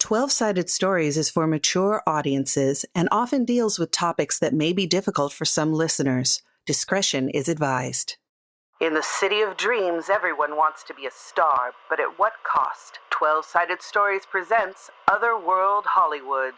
12-Sided Stories is for mature audiences and often deals with topics that may be difficult for some listeners. Discretion is advised. In the city of dreams, everyone wants to be a star, but at what cost? 12-Sided Stories presents Otherworld Hollywood.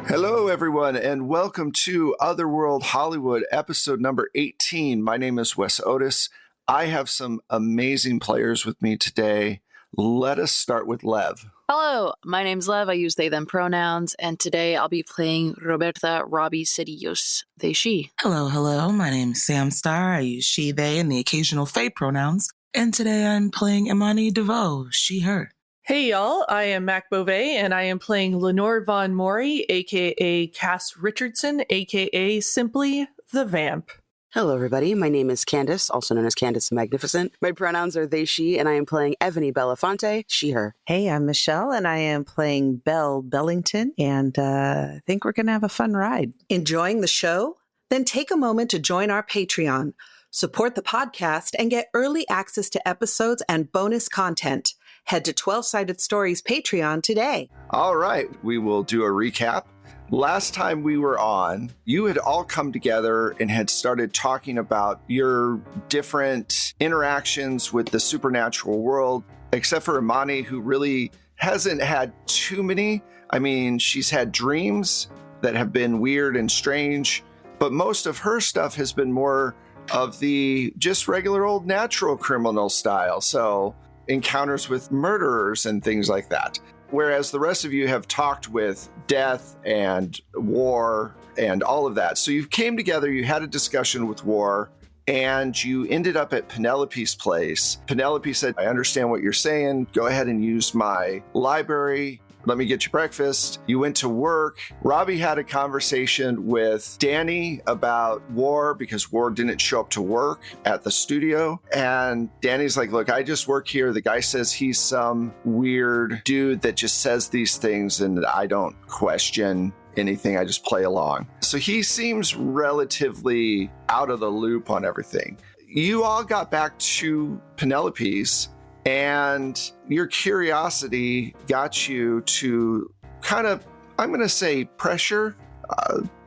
Hello, everyone, and welcome to Otherworld Hollywood, episode number 18. My name is Wes Otis. I have some amazing players with me today. Let us start with Lev. Hello, my name's Lev. I use they, them pronouns, and today I'll be playing Roberta Robbie Cedillos, they, she. Hello. My name's Sam Starr. I use she, they, and the occasional they pronouns. And today I'm playing Imani DeVoe, she, her. Hey y'all, I am Mac Beauvais and I am playing Lenore Von Mori, aka Cass Richardson, aka simply the Vamp. Hello everybody, my name is Candace, also known as Candace the Magnificent. My pronouns are they, she, and I am playing Ebony Belafonte, she, her. Hey, I'm Michelle, and I am playing Belle Bellington, and I think we're going to have a fun ride. Enjoying the show? Then take a moment to join our Patreon, support the podcast, and get early access to episodes and bonus content. Head to 12-Sided Stories Patreon today. All right, we will do a recap. Last time we were on, you had all come together and had started talking about your different interactions with the supernatural world, except for Imani, who really hasn't had too many. I mean, she's had dreams that have been weird and strange, but most of her stuff has been more of the just regular old natural criminal style. So encounters with murderers and things like that. Whereas the rest of you have talked with death and war and all of that. So you came together, you had a discussion with war, and you ended up at Penelope's place. Penelope said, I understand what you're saying. Go ahead and use my library. Let me get you breakfast. You went to work. Robbie had a conversation with Danny about War because War didn't show up to work at the studio. And Danny's like, look, I just work here. The guy says he's some weird dude that just says these things and I don't question anything. I just play along. So he seems relatively out of the loop on everything. You all got back to Penelope's, and your curiosity got you to kind of, I'm going to say, pressure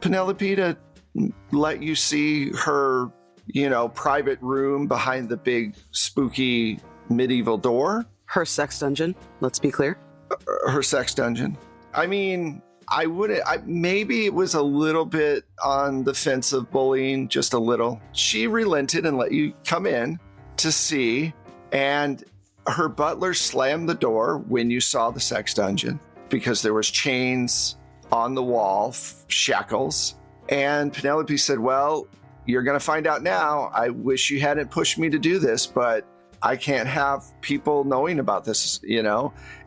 Penelope to let you see her, private room behind the big spooky medieval door. Her sex dungeon, let's be clear. Her sex dungeon. I mean, maybe it was a little bit on the fence of bullying, just a little. She relented and let you come in to see, and her butler slammed the door when you saw the sex dungeon because there was chains on the wall, shackles. And Penelope said, well, you're going to find out now. I wish you hadn't pushed me to do this, but I can't have people knowing about this,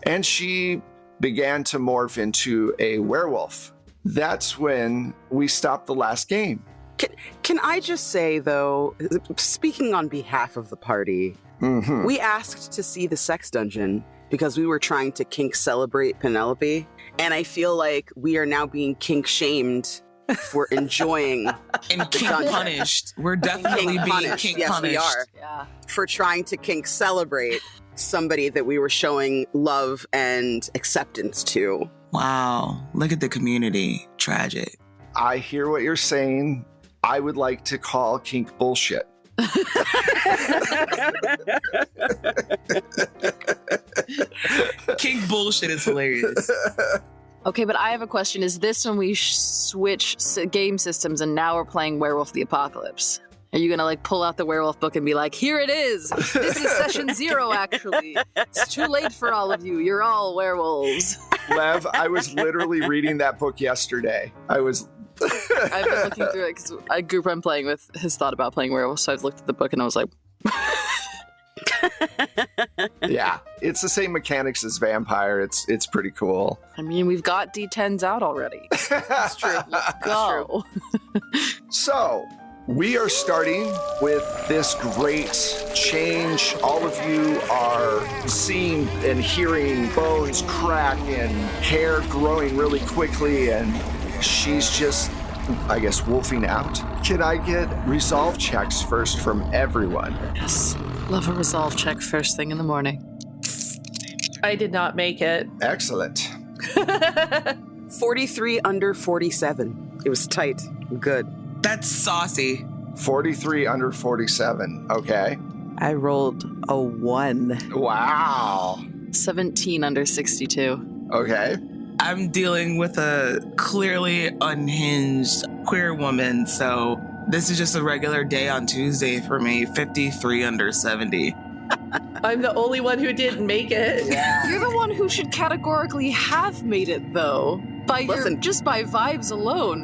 And she began to morph into a werewolf. That's when we stopped the last game. Can I just say, though, speaking on behalf of the party, we asked to see the sex dungeon because we were trying to kink celebrate Penelope, and I feel like we are now being kink shamed for enjoying and kink punished. We're definitely being kink yes, punished. We are. Yeah. For trying to kink celebrate somebody that we were showing love and acceptance to. Wow, look at the community. Tragic. I hear what you're saying. I would like to call kink bullshit. Kink bullshit is hilarious. Okay, but I have a question. Is this when we switch game systems and now we're playing Werewolf the Apocalypse? Are you going to pull out the werewolf book and be like, here it is. This is session 0, actually. It's too late for all of you. You're all werewolves. Lev, I was literally reading that book yesterday. I've been looking through it because a group I'm playing with has thought about playing werewolf, so I've looked at the book and I was like... Yeah, it's the same mechanics as Vampire. It's pretty cool. I mean, we've got D10s out already. That's true. Let's go. So, we are starting with this great change. All of you are seeing and hearing bones crack and hair growing really quickly, and she's just, I guess, wolfing out. Can I get resolve checks first from everyone? Yes. Love a resolve check first thing in the morning. I did not make it. Excellent. 43 under 47. It was tight. Good. That's saucy. 43 under 47. Okay. I rolled a 1. Wow. 17 under 62. Okay. I'm dealing with a clearly unhinged queer woman, so this is just a regular day on Tuesday for me. 53 under 70. I'm the only one who didn't make it. You're the one who should categorically have made it, though. Just by vibes alone.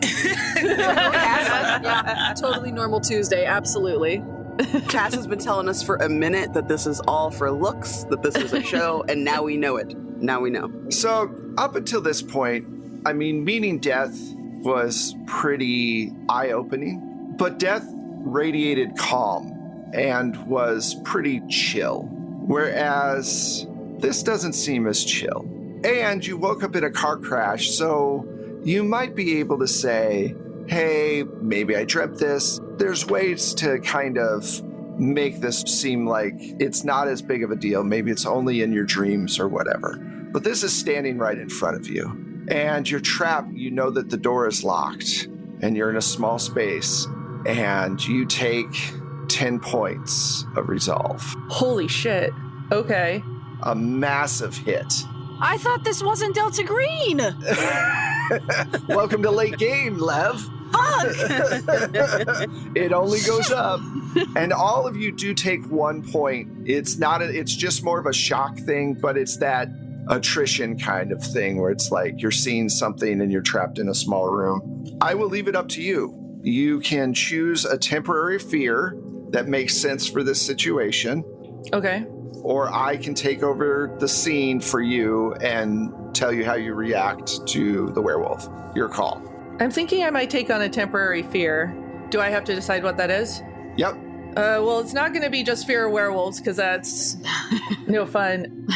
Yeah, totally normal Tuesday, absolutely. Cass has been telling us for a minute that this is all for looks, that this is a show, and now we know it. Now we know. So, up until this point, I mean, meeting death was pretty eye-opening, but death radiated calm and was pretty chill, whereas this doesn't seem as chill. And you woke up in a car crash, so you might be able to say, hey, maybe I dreamt this. There's ways to kind of make this seem like it's not as big of a deal. Maybe it's only in your dreams or whatever. But this is standing right in front of you. And you're trapped. You know that the door is locked and you're in a small space. And you take 10 points of resolve. Holy shit. Okay. A massive hit. I thought this wasn't Delta Green. Welcome to late game, Lev. Fuck. It only goes up. And all of you do take 1 point. It's just more of a shock thing, but it's that attrition kind of thing where it's like you're seeing something and you're trapped in a small room. I will leave it up to you. You can choose a temporary fear that makes sense for this situation. Okay. Or I can take over the scene for you and tell you how you react to the werewolf. Your call. I'm thinking I might take on a temporary fear. Do I have to decide what that is? Yep. Well, it's not going to be just fear of werewolves, because that's no fun.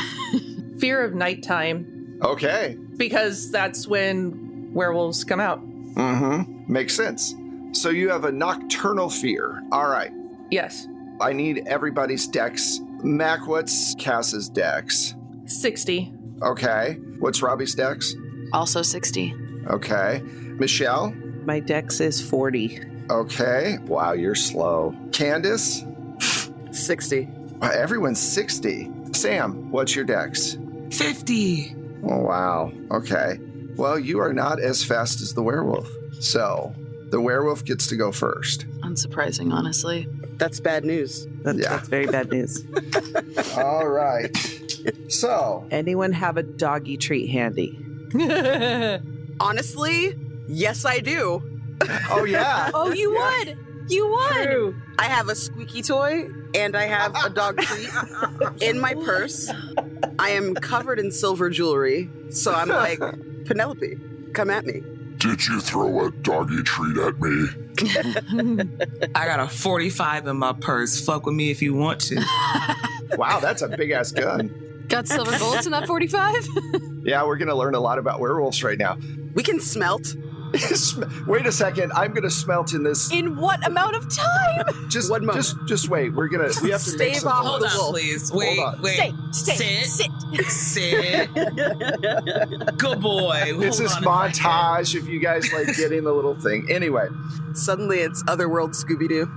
Fear of nighttime. Okay. Because that's when werewolves come out. Mm-hmm. Makes sense. So you have a nocturnal fear. All right. Yes. I need everybody's dex. Mac, what's Cass's dex? 60. Okay. What's Robbie's dex? Also 60. Okay. Michelle? My dex is 40. Okay. Wow, you're slow. Candace? 60. Wow, everyone's 60. Sam, what's your dex? 50. Oh, wow. Okay. Well, you are not as fast as the werewolf. So, the werewolf gets to go first. Unsurprising, honestly. That's bad news. That's very bad news. All right. So, Anyone have a doggy treat handy? Honestly, yes, I do. oh yeah. Oh, you would. You would. True. I have a squeaky toy and I have a dog treat in my purse. I am covered in silver jewelry, so I'm like, Penelope, come at me. Did you throw a doggy treat at me? I got a 45 in my purse. Fuck with me if you want to. Wow, that's a big ass gun. Got silver bullets in that 45? Yeah, we're going to learn a lot about werewolves right now. We can smelt. Wait a second. I'm going to smelt in this. In what amount of time? Just One moment. just wait. We have to make Stave some off Hold the on, wolf. please. Hold Wait, on. wait. Stay. Sit. Sit. Good boy. It's Hold this on a montage of you guys like getting the little thing. Anyway, Suddenly it's Otherworld Scooby-Doo.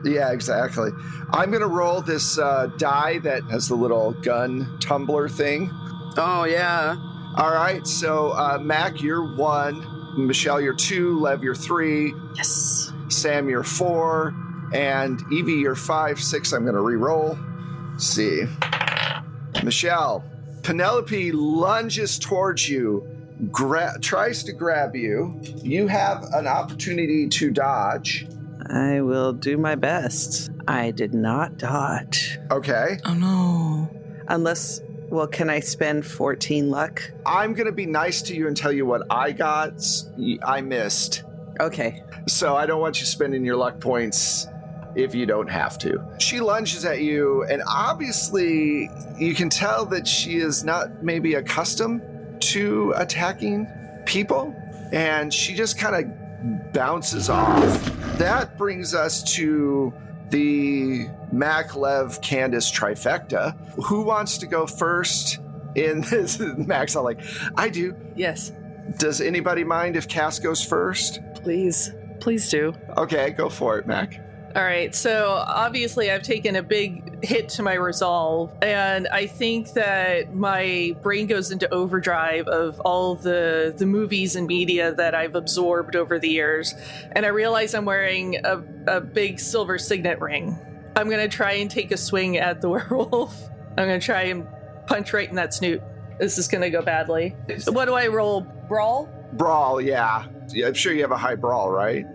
yeah, exactly. I'm going to roll this die that has the little gun tumbler thing. Oh, yeah. All right. So, Mac, you're 1. Michelle, you're 2. Lev, you're 3. Yes. Sam, you're 4. And Evie, you're 5. 6, I'm going to re-roll. Let's see. Michelle, Penelope lunges towards you, tries to grab you. You have an opportunity to dodge. I will do my best. I did not dodge. Okay. Oh no. Unless, well, can I spend 14 luck? I'm going to be nice to you and tell you what I got. I missed. Okay. So I don't want you spending your luck points if you don't have to. She lunges at you, and obviously you can tell that she is not maybe accustomed to attacking people, and she just kind of bounces off. That brings us to the Mac, Lev, Candace trifecta. Who wants to go first in this? Mac's all like, I do. Yes. Does anybody mind if Cass goes first? Please do. Okay, go for it, Mac. All right, so obviously I've taken a big hit to my resolve, and I think that my brain goes into overdrive of all the movies and media that I've absorbed over the years, and I realize I'm wearing a big silver signet ring. I'm going to try and take a swing at the werewolf. I'm going to try and punch right in that snoot. This is going to go badly. What do I roll? Brawl? Brawl, yeah. I'm sure you have a high brawl, right?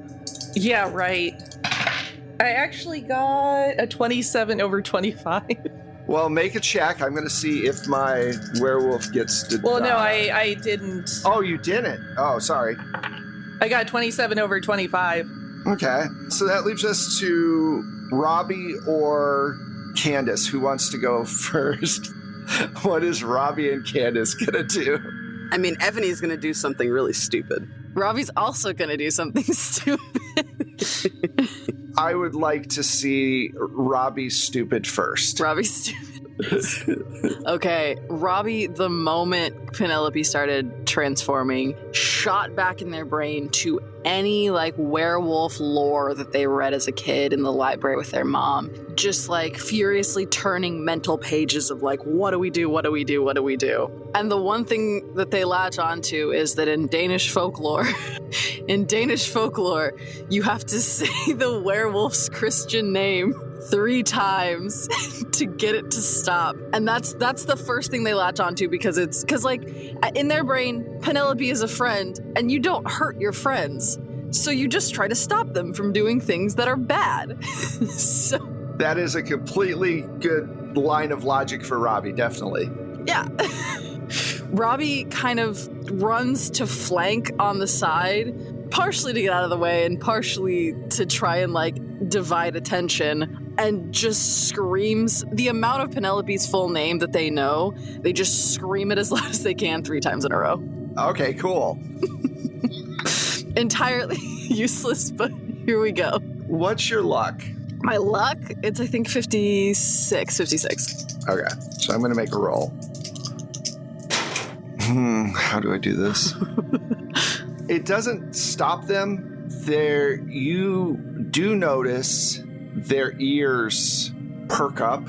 Yeah, right. I actually got a 27 over 25. Well, make a check. I'm going to see if my werewolf gets to Well, no, die. I didn't. Oh, you didn't? Oh, sorry. I got 27 over 25. Okay. So that leaves us to Robbie or Candace. Who wants to go first? What is Robbie and Candace going to do? I mean, Ebony's going to do something really stupid. Robbie's also gonna do something stupid. I would like to see Robbie stupid first. Robbie's stupid. Okay, Robbie, the moment Penelope started transforming, shot back in their brain to any like werewolf lore that they read as a kid in the library with their mom, just like furiously turning mental pages of like, what do we do? What do we do? What do we do? And the one thing that they latch onto is that in Danish folklore, you have to say the werewolf's Christian name 3 times to get it to stop. And that's the first thing they latch onto because like in their brain, Penelope is a friend and you don't hurt your friends. So you just try to stop them from doing things that are bad. So that is a completely good line of logic for Robbie, definitely. yeah. Robbie kind of runs to flank on the side, partially to get out of the way and partially to try and like divide attention, and just screams the amount of Penelope's full name that they know. They just scream it as loud as they can 3 times in a row. Okay, cool. Entirely useless, but here we go. What's your luck? My luck? It's, I think, 56. Okay, so I'm going to make a roll. How do I do this? It doesn't stop them. You do notice their ears perk up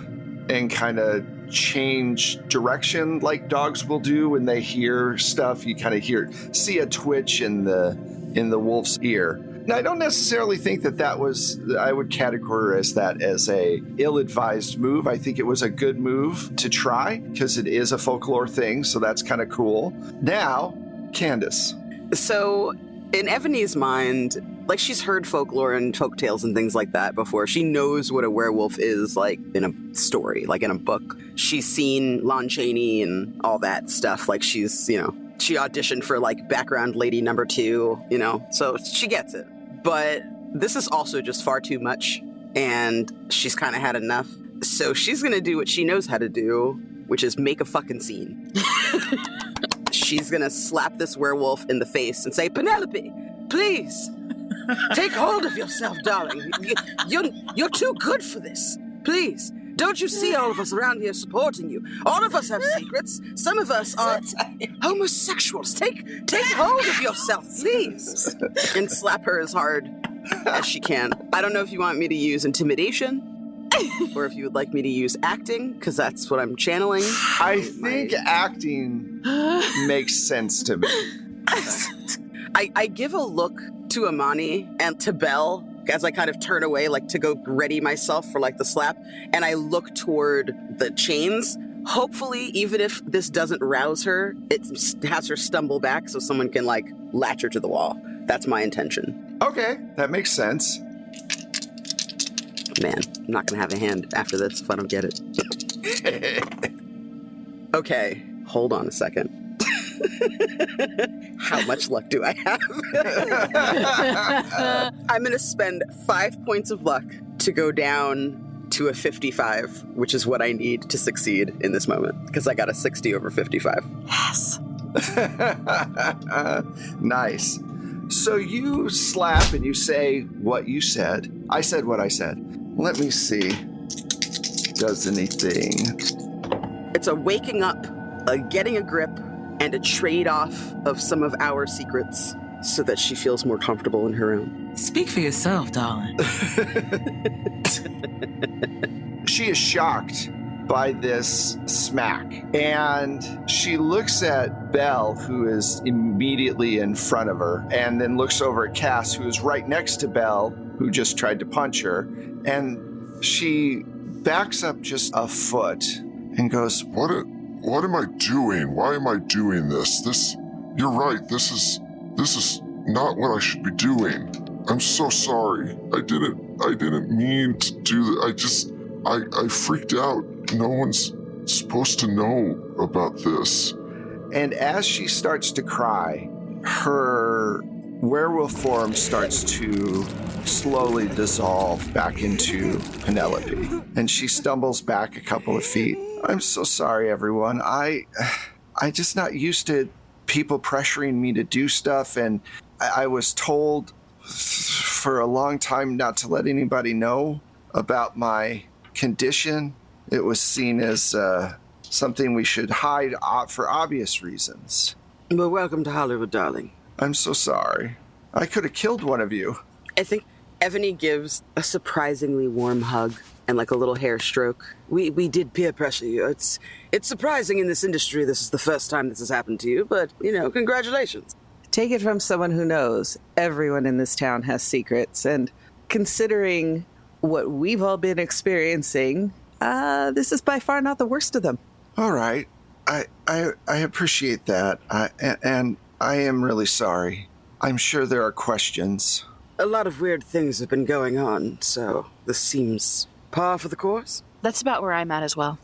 and kind of change direction like dogs will do when they hear stuff. You kind of see a twitch in the wolf's ear. Now, I don't necessarily think that was, I would categorize that as a ill-advised move. I think it was a good move to try because it is a folklore thing, so that's kind of cool. Now, Candace. So, in Ebony's mind, like, she's heard folklore and folktales and things like that before. She knows what a werewolf is, like, in a story, like in a book. She's seen Lon Chaney and all that stuff. Like, she's, she auditioned for, like, background lady number 2, so she gets it. But this is also just far too much, and she's kind of had enough. So she's gonna do what she knows how to do, which is make a fucking scene. She's gonna slap this werewolf in the face and say, Penelope, please, take hold of yourself, darling. You're too good for this. Please. Don't you see all of us around here supporting you? All of us have secrets. Some of us are homosexuals. Take hold of yourself, please. And slap her as hard as she can. I don't know if you want me to use intimidation or if you would like me to use acting, because that's what I'm channeling. I think acting makes sense to me. I give a look to Amani and to Belle as I kind of turn away, like to go ready myself for like the slap, and I look toward the chains. Hopefully, even if this doesn't rouse her, it has her stumble back so someone can like latch her to the wall. That's my intention. Okay, that makes sense. Man, I'm not going to have a hand after this if I don't get it. Okay, hold on a second. How much luck do I have? I'm going to spend 5 points of luck to go down to a 55, which is what I need to succeed in this moment, because I got a 60 over 55. Yes. Nice. So you slap and you say what you said. I said what I said. Let me see. Does anything? It's a waking up, a getting a grip, and a trade-off of some of our secrets so that she feels more comfortable in her own. Speak for yourself, darling. She is shocked by this smack, and she looks at Belle, who is immediately in front of her, and then looks over at Cass, who is right next to Belle, who just tried to punch her, and she backs up just a foot and goes, What am I doing? Why am I doing this? You're right. This is not what I should be doing. I'm so sorry. I didn't mean to do that. I freaked out. No one's supposed to know about this. and as she starts to cry, her werewolf form starts to slowly dissolve back into Penelope, and she stumbles back a couple of feet. I'm so sorry, everyone. I just not used to people pressuring me to do stuff, and I was told for a long time not to let anybody know about my condition. It was seen as something we should hide for obvious reasons. Well, welcome to Hollywood, darling. I'm so sorry. I could have killed one of you. I think Ebony gives a surprisingly warm hug and like a little hair stroke. We did peer pressure you. It's surprising in this industry this is the first time this has happened to you, but, congratulations. Take it from someone who knows everyone in this town has secrets, and considering what we've all been experiencing, this is by far not the worst of them. All right. I appreciate that. And I am really sorry. I'm sure there are questions. A lot of weird things have been going on, so this seems par for the course. That's about where I'm at as well.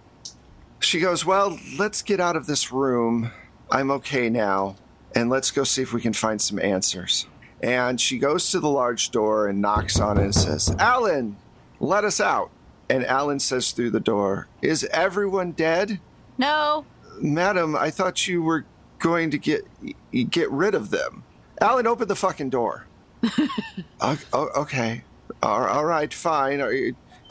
She goes, well, let's get out of this room. I'm okay now. And let's go see if we can find some answers. And she goes to the large door and knocks on it and says, Alan, let us out. And Alan says through the door, is everyone dead? No. Madam, I thought you were going to get rid of them. Alan, open the fucking door. Okay. All right, fine.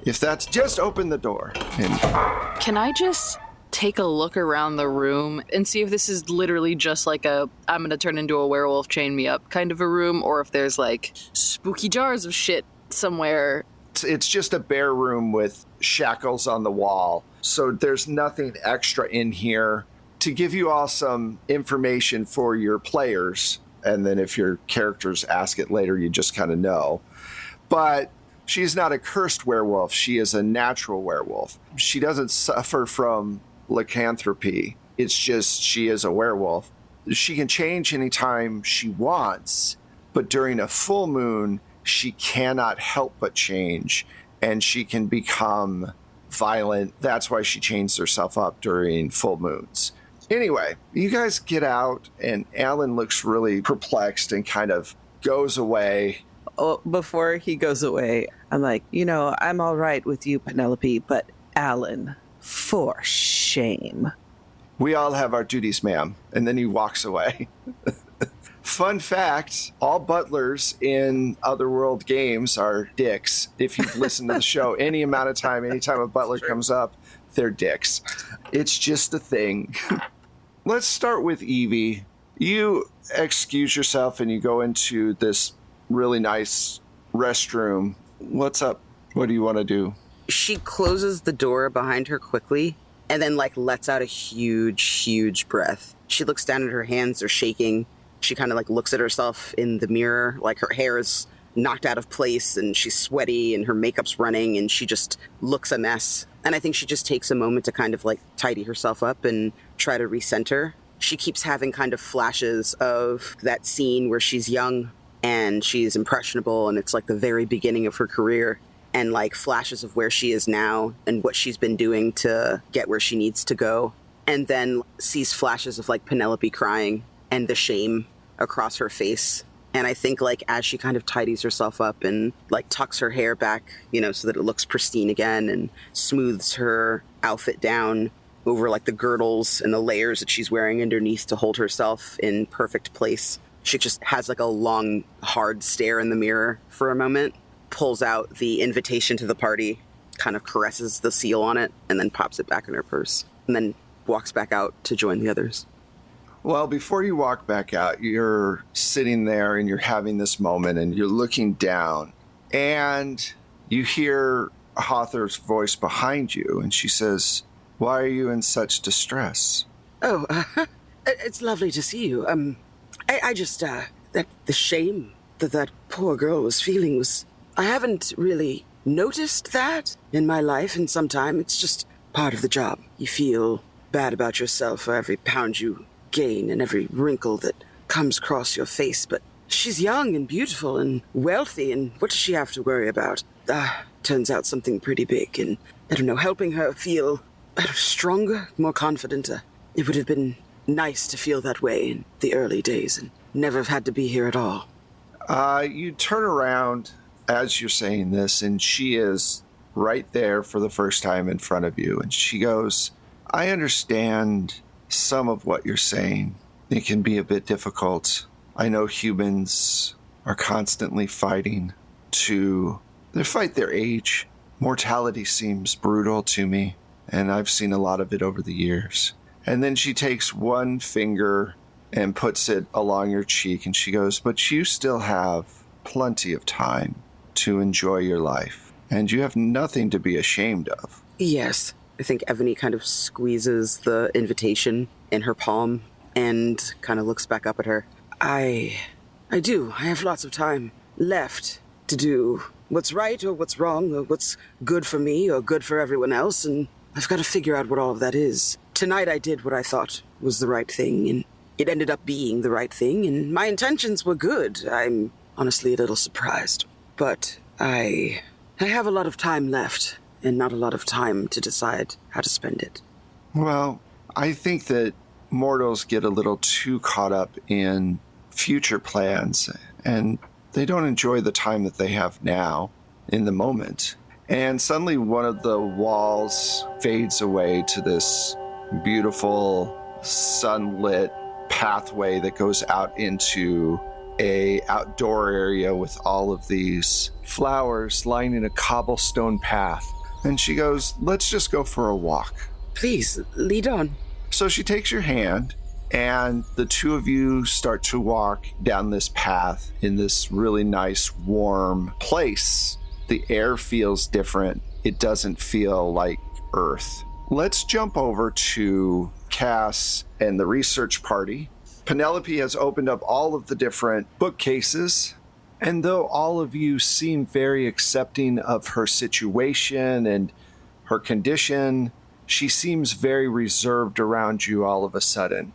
If that's, just open the door. And Can I just take a look around the room and see if this is literally just like I'm gonna turn into a werewolf, chain me up kind of a room, or if there's like spooky jars of shit somewhere? it's just a bare room with shackles on the wall. So there's nothing extra in here. To give you all some information for your players, and then if your characters ask it later, you just kind of know. But she's not a cursed werewolf. She is a natural werewolf. She doesn't suffer from lycanthropy. It's just she is a werewolf. She can change anytime she wants, but during a full moon, she cannot help but change, and she can become violent. That's why she chains herself up during full moons. Anyway, you guys get out, and Alan looks really perplexed and kind of goes away. Oh, before he goes away, I'm like, I'm all right with you, Penelope, but Alan, for shame. We all have our duties, ma'am. And then he walks away. Fun fact, all butlers in Otherworld games are dicks. If you've listened to the show any amount of time, anytime a butler comes up, they're dicks. It's just a thing. Let's start with Evie. You excuse yourself and you go into this really nice restroom. What's up? What do you want to do? She closes the door behind her quickly and then lets out a huge breath. She looks down at her hands, they're shaking. She kind of looks at herself in the mirror, her hair is knocked out of place and she's sweaty and her makeup's running and she just looks a mess. And I think she just takes a moment to kind of tidy herself up and try to recenter. She keeps having kind of flashes of that scene where she's young and she's impressionable and it's the very beginning of her career. and like flashes of where she is now and what she's been doing to get where she needs to go. And then sees flashes of like Penelope crying and the shame across her face. And I think like as she kind of tidies herself up and like tucks her hair back, so that it looks pristine again and smooths her outfit down over like the girdles and the layers that she's wearing underneath to hold herself in perfect place. She just has like a long, hard stare in the mirror for a moment, pulls out the invitation to the party, kind of caresses the seal on it, and then pops it back in her purse, and then walks back out to join the others. Well, before you walk back out, you're sitting there and you're having this moment and you're looking down and you hear Hawthorne's voice behind you and she says, "Why are you in such distress?" "Oh, it's lovely to see you. I just, that the shame that poor girl was feeling I haven't really noticed that in my life in some time. It's just part of the job. You feel bad about yourself for every pound you gain and every wrinkle that comes across your face, but she's young and beautiful and wealthy, and what does she have to worry about? Turns out something pretty big, and I don't know, helping her feel stronger, more confident. It would have been nice to feel that way in the early days and never have had to be here at all." You turn around as you're saying this, and she is right there for the first time in front of you, and she goes, "I understand some of what you're saying. It can be a bit difficult. I know humans are constantly fighting to fight their age. Mortality seems brutal to me, and I've seen a lot of it over the years." And then she takes one finger and puts it along your cheek, and she goes, "But you still have plenty of time to enjoy your life, and you have nothing to be ashamed of." Yes. I think Ebony kind of squeezes the invitation in her palm and kind of looks back up at her. I do. I have lots of time left to do what's right or what's wrong or what's good for me or good for everyone else, and I've got to figure out what all of that is. Tonight I did what I thought was the right thing, and it ended up being the right thing, and my intentions were good. I'm honestly a little surprised. But I have a lot of time left, and not a lot of time to decide how to spend it. Well, I think that mortals get a little too caught up in future plans, and they don't enjoy the time that they have now, in the moment. And suddenly one of the walls fades away to this beautiful, sunlit pathway that goes out into a outdoor area with all of these flowers lining a cobblestone path. And she goes, "Let's just go for a walk." Please, lead on. So she takes your hand, and the two of you start to walk down this path in this really nice, warm place. The air feels different. It doesn't feel like Earth. Let's jump over to Cass and the research party. Penelope has opened up all of the different bookcases, and though all of you seem very accepting of her situation and her condition, she seems very reserved around you all of a sudden.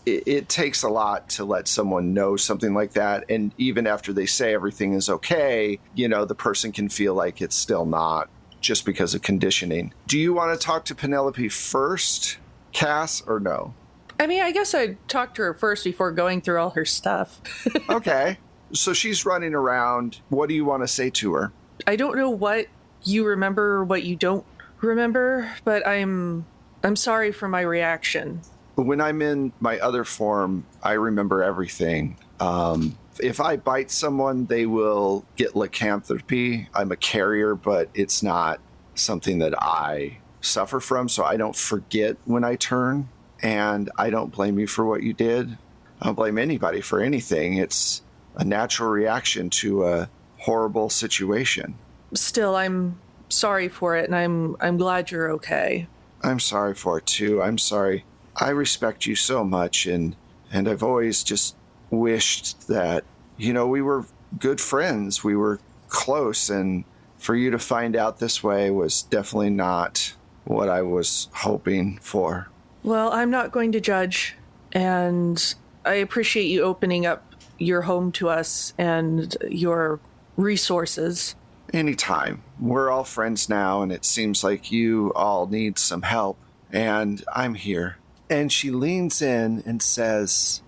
It takes a lot to let someone know something like that, and even after they say everything is okay, the person can feel like it's still not, just because of conditioning. Do you want to talk to Penelope first, Cass, or no? I mean, I guess I'd talk to her first before going through all her stuff. Okay. So she's running around. What do you want to say to her? I don't know what you remember or what you don't remember, but I'm sorry for my reaction. When I'm in my other form, I remember everything. If I bite someone, they will get lycanthropy. I'm a carrier, but it's not something that I suffer from, so I don't forget when I turn. And I don't blame you for what you did. I don't blame anybody for anything. It's a natural reaction to a horrible situation. Still, I'm sorry for it, and I'm glad you're okay. I'm sorry for it too. I'm sorry. I respect you so much, and I've always just wished that, we were good friends. We were close, and for you to find out this way was definitely not what I was hoping for. Well, I'm not going to judge, and I appreciate you opening up your home to us and your resources. anytime. We're all friends now, and it seems like you all need some help, and I'm here. And she leans in and says,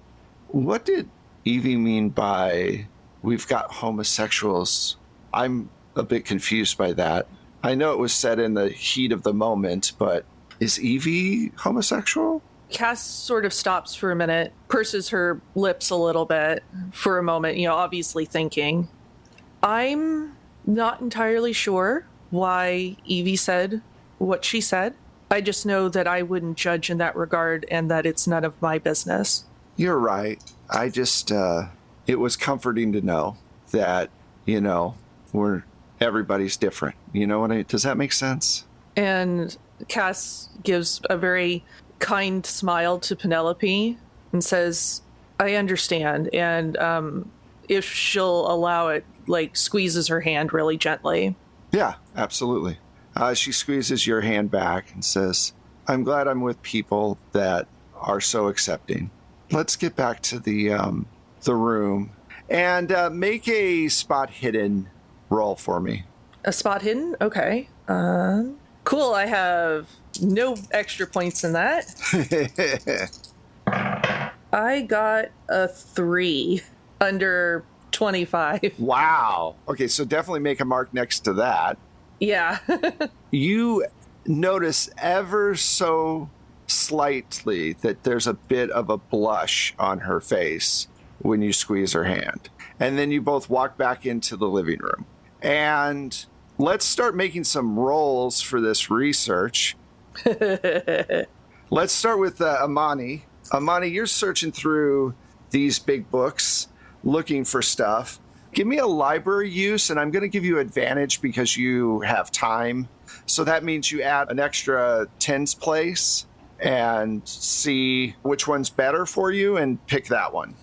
what did Evie mean by we've got homosexuals? I'm a bit confused by that. I know it was said in the heat of the moment, but is Evie homosexual? Cass sort of stops for a minute, purses her lips a little bit for a moment, obviously thinking. I'm not entirely sure why Evie said what she said. I just know that I wouldn't judge in that regard and that it's none of my business. You're right. I just, it was comforting to know that, everybody's different. Does that make sense? And Cass gives a very kind smile to Penelope and says, I understand. And if she'll allow it, squeezes her hand really gently. Yeah, absolutely. She squeezes your hand back and says, I'm glad I'm with people that are so accepting. Let's get back to the room and make a spot hidden roll for me. A spot hidden? Okay. Cool. I have no extra points in that. I got a 3 under 25. Wow. Okay, so definitely make a mark next to that. Yeah. You notice ever so slightly that there's a bit of a blush on her face when you squeeze her hand. And then you both walk back into the living room. And let's start making some rolls for this research. Let's start with Amani. Amani, you're searching through these big books, looking for stuff. Give me a library use, and I'm going to give you advantage because you have time. So that means you add an extra tens place and see which one's better for you and pick that one.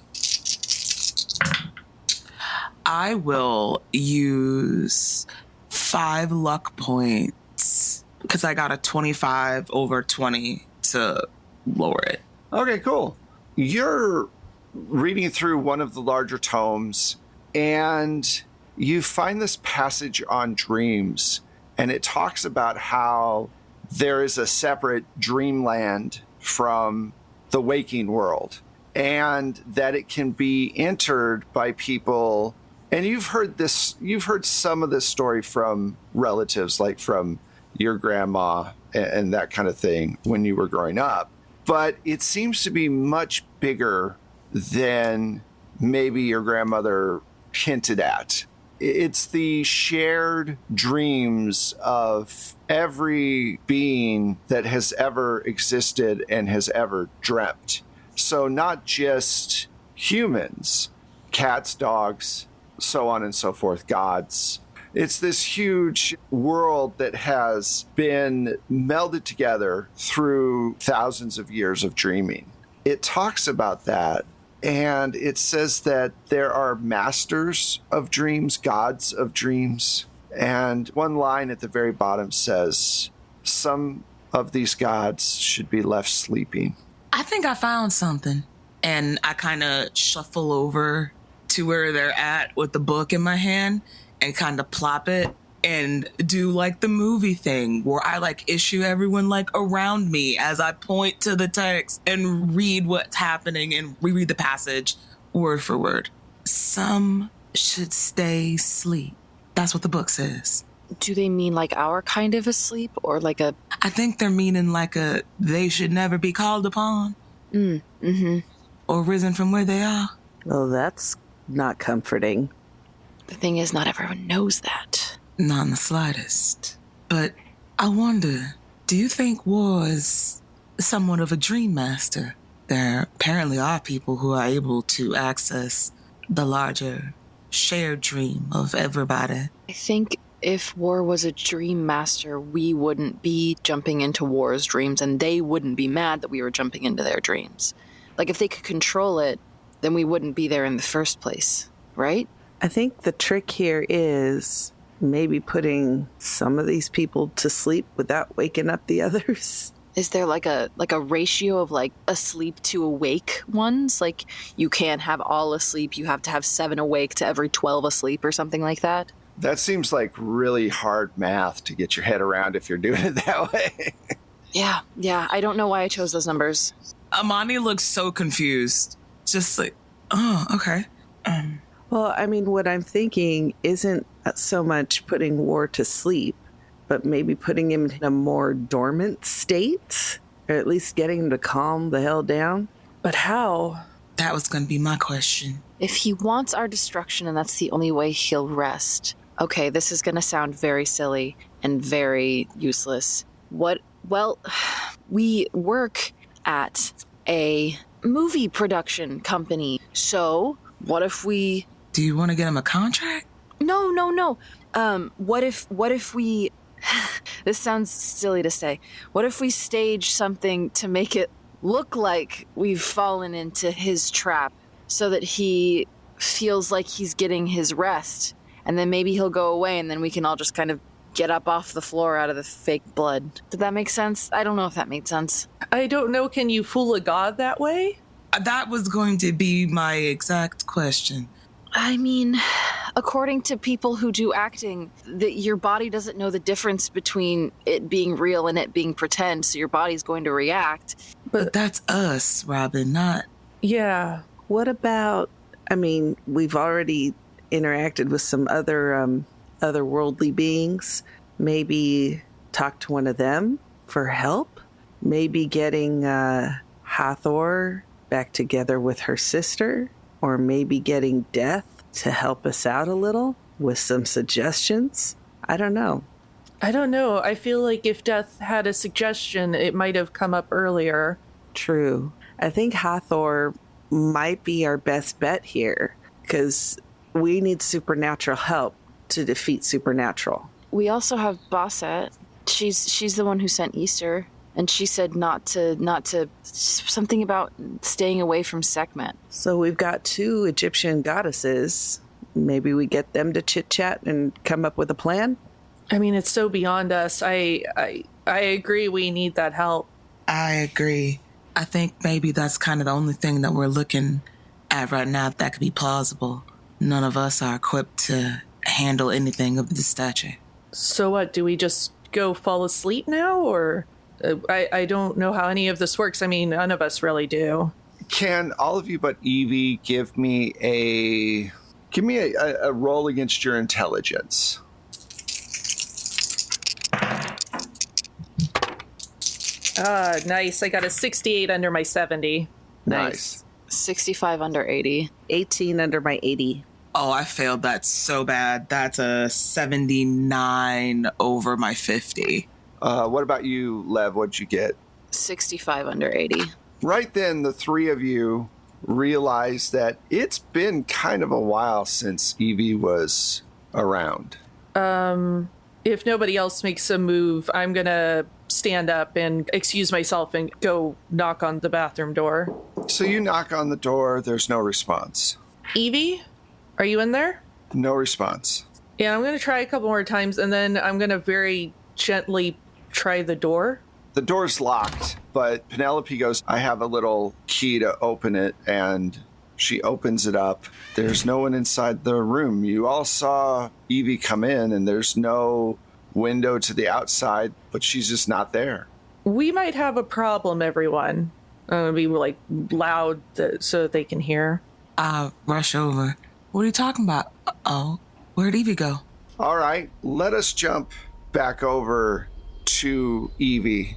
I will use 5 luck points because I got a 25 over 20 to lower it. Okay, cool. You're reading through one of the larger tomes and you find this passage on dreams, and it talks about how there is a separate dreamland from the waking world, and that it can be entered by people. And you've heard some of this story from relatives, like from your grandma and that kind of thing when you were growing up. But it seems to be much bigger than maybe your grandmother hinted at. It's the shared dreams of every being that has ever existed and has ever dreamt. So not just humans, cats, dogs, so on and so forth, gods. It's this huge world that has been melded together through thousands of years of dreaming. It talks about that, and it says that there are masters of dreams, gods of dreams. And one line at the very bottom says, some of these gods should be left sleeping. I think I found something. And I kind of shuffle over to where they're at with the book in my hand and kind of plop it and do like the movie thing where I issue everyone around me as I point to the text and read what's happening and reread the passage word for word. Some should stay asleep. That's what the book says. Do they mean our kind of asleep or a... I think they're meaning they should never be called upon. Mm-hmm. Or risen from where they are. Well, that's not comforting. The thing is, not everyone knows that. Not in the slightest. But I wonder, do you Think War is somewhat of a dream master? There apparently are people who are able to access the larger shared dream of everybody. I think if War was a dream master, we wouldn't be jumping into War's dreams, and they wouldn't be mad that we were jumping into their dreams. If they could control it, then we wouldn't be there in the first place, right? I think the trick here is maybe putting some of these people to sleep without waking up the others. Is there a ratio of asleep to awake ones? You can't have all asleep, you have to have 7 awake to every 12 asleep or something like that? That seems like really hard math to get your head around if you're doing it that way. Yeah. I don't know why I chose those numbers. Amani looks so confused. Just like, oh, okay. Well, I mean, what I'm thinking isn't so much putting War to sleep, but maybe putting him in a more dormant state, or at least getting him to calm the hell down. But how? That was going to be my question. If he wants our destruction and that's the only way he'll rest. Okay, this is going to sound very silly and very useless. Well, we work at a movie production company. So, what if we... Do you want to get him a contract? No. What if we... This sounds silly to say. What if we stage something to make it look like we've fallen into his trap so that he feels like he's getting his rest, and then maybe he'll go away and then we can all just kind of get up off the floor out of the fake blood. Did that make sense? I don't know if that made sense. I don't know. Can you fool a god that way? That was going to be my exact question. I mean, according to people who do acting, that your body doesn't know the difference between it being real and it being pretend, so your body's going to react. But that's us, Robin, not... Yeah. What about, I mean, we've already interacted with some otherworldly beings. Maybe talk to one of them for help? Maybe getting Hathor back together with her sister? Or maybe getting Death to help us out a little with some suggestions? I don't know. I feel like if Death had a suggestion, it might have come up earlier. True. I think Hathor might be our best bet here, because we need supernatural help to defeat supernatural. We also have Basset. She's the one who sent Easter, and she said not to something about staying away from Sekhmet. So we've got 2 Egyptian goddesses. Maybe we get them to chit-chat and come up with a plan? I mean, it's so beyond us. I agree we need that help. I agree. I think maybe that's kind of the only thing that we're looking at right now that could be plausible. None of us are equipped to handle anything of this stature. So what, do we just go fall asleep now, or... I don't know how any of this works. I mean, none of us really do. Can all of you but Evie give me a roll against your intelligence? Nice. I got a 68 under my 70. Nice. 65 under 80. 18 under my 80. Oh, I failed that so bad. That's a 79 over my 50. What about you, Lev? What'd you get? 65 under 80. Right then, the 3 of you realize that it's been kind of a while since Evie was around. If nobody else makes a move, I'm gonna stand up and excuse myself and go knock on the bathroom door. So you knock on the door. There's no response. Evie, are you in there? No response. Yeah, I'm gonna try a couple more times, and then I'm gonna very gently try the door. The door's locked, but Penelope goes, I have a little key to open it, and she opens it up. There's no one inside the room. You all saw Evie come in, and there's no window to the outside, but she's just not there. We might have a problem, everyone. I'm gonna be like loud so that they can hear. I rush over. What are you talking about? Uh-oh. Where'd Evie go? All right, let us jump back over to Evie.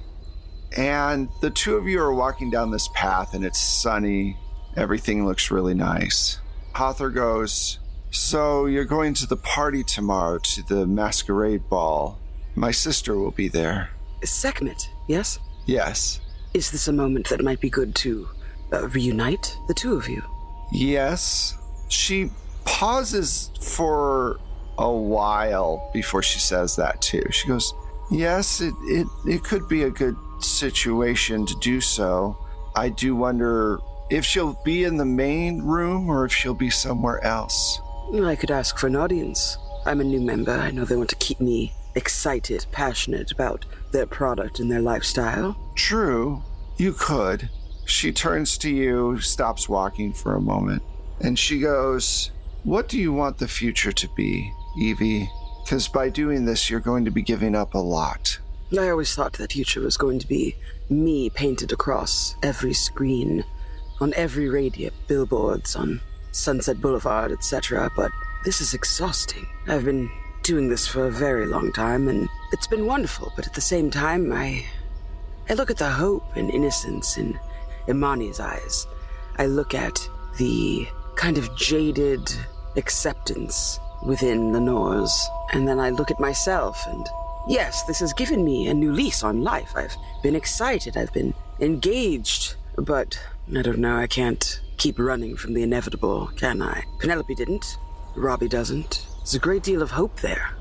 And the 2 of you are walking down this path, and it's sunny. Everything looks really nice. Hathor goes, so you're going to the party tomorrow, to the masquerade ball. My sister will be there. Sekhmet, yes? Yes. Is this a moment that might be good to reunite the 2 of you? Yes. She pauses for a while before she says that too. She goes, yes, it could be a good situation to do so. I do wonder if she'll be in the main room or if she'll be somewhere else. I could ask for an audience. I'm a new member. I know they want to keep me excited, passionate about their product and their lifestyle. True, you could. She turns to you, stops walking for a moment, and she goes, what do you want the future to be? Evie, because by doing this, you're going to be giving up a lot. I always thought that future was going to be me painted across every screen, on every radio, billboards, on Sunset Boulevard, etc., but this is exhausting. I've been doing this for a very long time, and it's been wonderful, but at the same time, I look at the hope and innocence in Imani's eyes. I look at the kind of jaded acceptance within the Norse, and then I look at myself, and yes, this has given me a new lease on life. I've been excited, I've been engaged, but I don't know, I can't keep running from the inevitable, can I? Penelope didn't. Robbie doesn't. There's a great deal of hope there,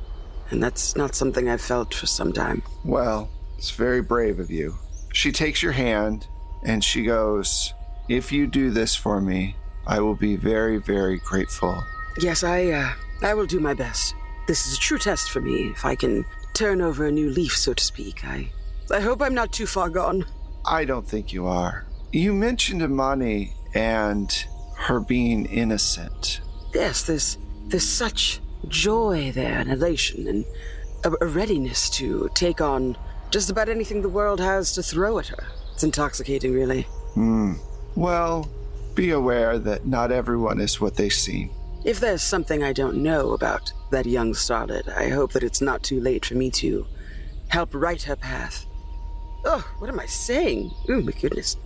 and that's not something I've felt for some time. Well, it's very brave of you. She takes your hand, and she goes, if you do this for me, I will be very, very grateful. Yes, I will do my best. This is a true test for me. If I can turn over a new leaf, so to speak, I hope I'm not too far gone. I don't think you are. You mentioned Imani and her being innocent. Yes, there's such joy there and elation and a readiness to take on just about anything the world has to throw at her. It's intoxicating, really. Well, be aware that not everyone is what they seem. If there's something I don't know about that young starlet, I hope that it's not too late for me to help right her path. Oh, what am I saying? Oh, my goodness.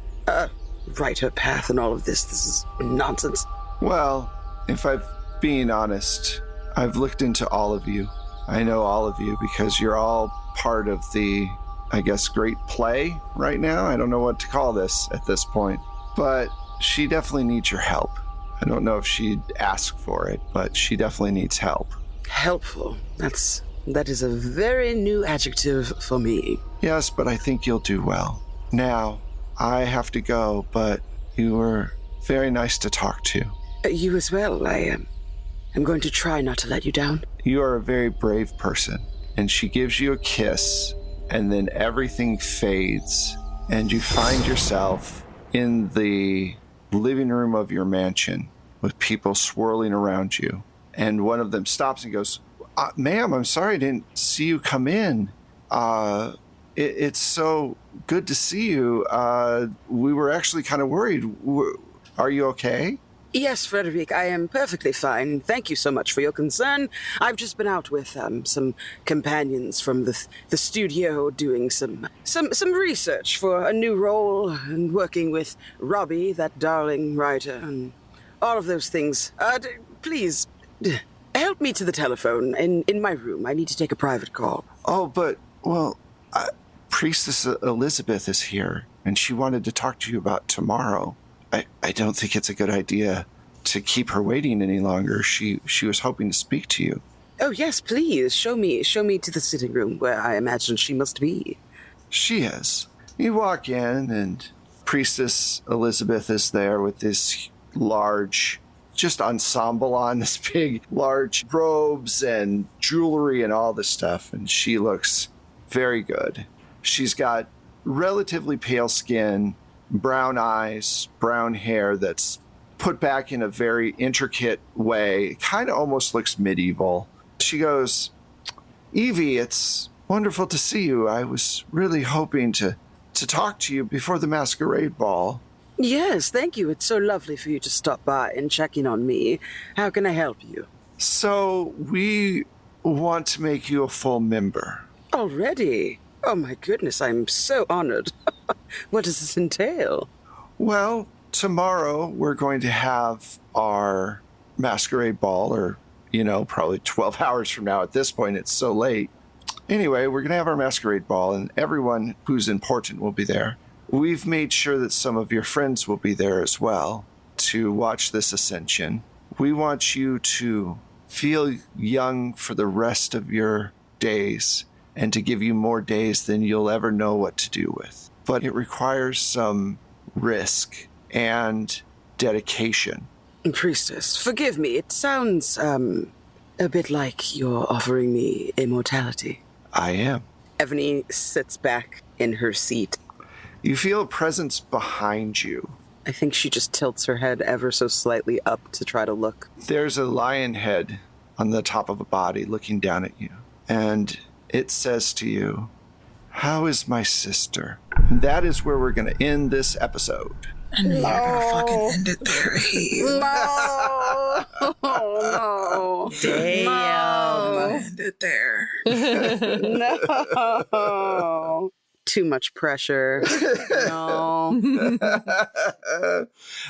Right her path and all of this. This is nonsense. Well, if I'm being honest, I've looked into all of you. I know all of you because you're all part of the, I guess, great play right now. I don't know what to call this at this point. But she definitely needs your help. I don't know if she'd ask for it, but she definitely needs help. Helpful. That is a very new adjective for me. Yes, but I think you'll do well. Now, I have to go, but you were very nice to talk to. You as well. I'm going to try not to let you down. You are a very brave person. And she gives you a kiss, and then everything fades, and you find yourself in the living room of your mansion with people swirling around you. And one of them stops and goes, ma'am, I'm sorry I didn't see you come in. It's so good to see you. We were actually kind of worried. Are you okay? Yes, Frederic, I am perfectly fine. Thank you so much for your concern. I've just been out with some companions from the studio doing some research for a new role and working with Robbie, that darling writer, and all of those things. Please, help me to the telephone in my room. I need to take a private call. Oh, but, well, Priestess Elizabeth is here, and she wanted to talk to you about tomorrow. I don't think it's a good idea to keep her waiting any longer. She was hoping to speak to you. Oh, yes, please. Show me to the sitting room where I imagine she must be. She is. You walk in, and Priestess Elizabeth is there with this large, just ensemble on, this big, large robes and jewelry and all this stuff, and she looks very good. She's got relatively pale skin, brown eyes, brown hair that's put back in a very intricate way. It kind of almost looks medieval. She goes, Evie, it's wonderful to see you. I was really hoping to talk to you before the masquerade ball. Yes, thank you. It's so lovely for you to stop by and check in on me. How can I help you? So we want to make you a full member. Already? Oh my goodness, I'm so honored. What does this entail? Well, tomorrow we're going to have our masquerade ball, or, probably 12 hours from now at this point. It's so late. Anyway, we're going to have our masquerade ball, and everyone who's important will be there. We've made sure that some of your friends will be there as well to watch this ascension. We want you to feel young for the rest of your days, and to give you more days than you'll ever know what to do with. But it requires some risk and dedication. Priestess, forgive me. It sounds, a bit like you're offering me immortality. I am. Ebony sits back in her seat. You feel a presence behind you. I think she just tilts her head ever so slightly up to try to look. There's a lion head on the top of a body looking down at you. And it says to you, "How is my sister?" And that is where we're going to end this episode. I knew you were gonna fucking end it there. No. No. Damn. No. End it there. No. Too much pressure. No.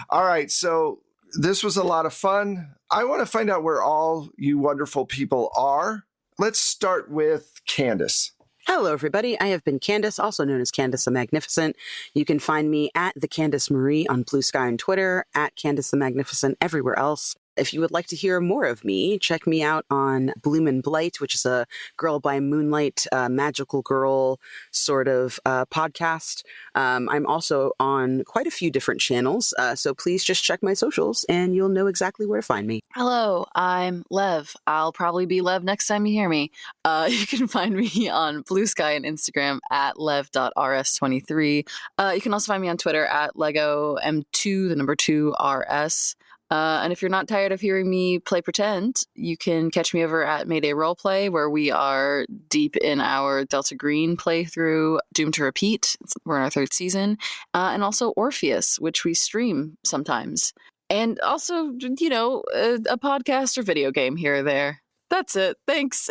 All right, so this was a lot of fun. I want to find out where all you wonderful people are. Let's start with Candace. Hello, everybody. I have been Candace, also known as Candace the Magnificent. You can find me at the Candace Marie on Blue Sky and Twitter, at Candace the Magnificent everywhere else. If you would like to hear more of me, check me out on Bloom and Blight, which is a Girl by Moonlight, magical girl sort of podcast. I'm also on quite a few different channels, so please just check my socials and you'll know exactly where to find me. Hello, I'm Lev. I'll probably be Lev next time you hear me. You can find me on Blue Sky and Instagram at lev.rs23. You can also find me on Twitter at LegoM2, the number 2RS. And if you're not tired of hearing me play pretend, you can catch me over at Mayday Roleplay, where we are deep in our Delta Green playthrough, Doomed to Repeat. We're in our 3rd season. And also Orpheus, which we stream sometimes. And also, you know, a podcast or video game here or there. That's it. Thanks.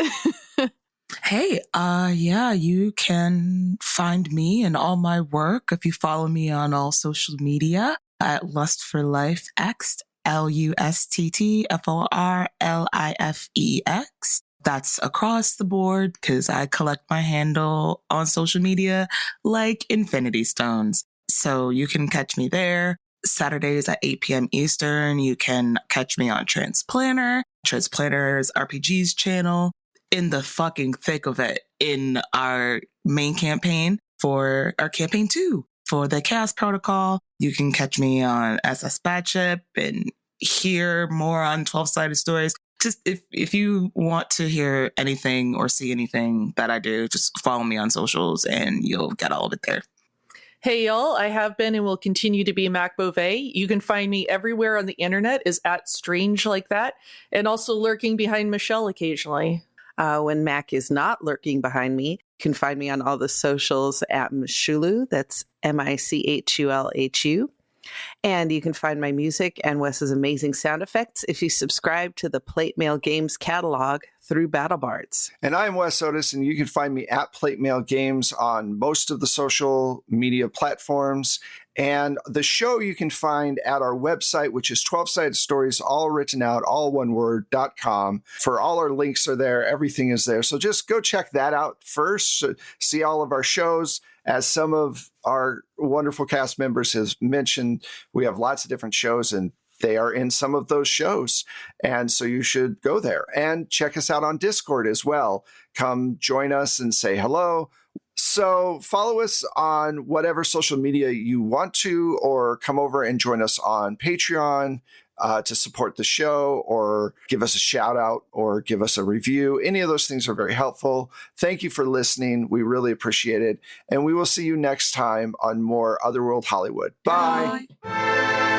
Hey, yeah, you can find me and all my work if you follow me on all social media at Lust for Life X, LUSTTFORLIFEX. That's across the board because I collect my handle on social media like Infinity Stones. So you can catch me there. Saturdays at 8 p.m. Eastern. You can catch me on Transplanter's RPGs channel. In the fucking thick of it in our main campaign for our campaign 2 for the Chaos Protocol. You can catch me on SS Batship and hear more on 12-Sided Stories. Just if you want to hear anything or see anything that I do, just follow me on socials and you'll get all of it there. Hey, y'all. I have been and will continue to be Mac Beauvais. You can find me everywhere on the internet is at Strange Like That, and also lurking behind Michelle occasionally. When Mac is not lurking behind me, you can find me on all the socials at Michulu. That's MICHULHU. And you can find my music and Wes's amazing sound effects if you subscribe to the Plate Mail Games catalog through BattleBards. And I'm Wes Otis, and you can find me at Plate Mail Games on most of the social media platforms. And the show you can find at our website, which is 12-Sided Stories, all written out, all one word.com. For all our links are there. Everything is there. So just go check that out first. See all of our shows. As some of our wonderful cast members has mentioned, we have lots of different shows and they are in some of those shows. And so you should go there and check us out on Discord as well. Come join us and say hello. So follow us on whatever social media you want to, or come over and join us on Patreon to support the show, or give us a shout out, or give us a review. Any of those things are very helpful. Thank you for listening. We really appreciate it. And we will see you next time on more Otherworld Hollywood. Bye. Bye.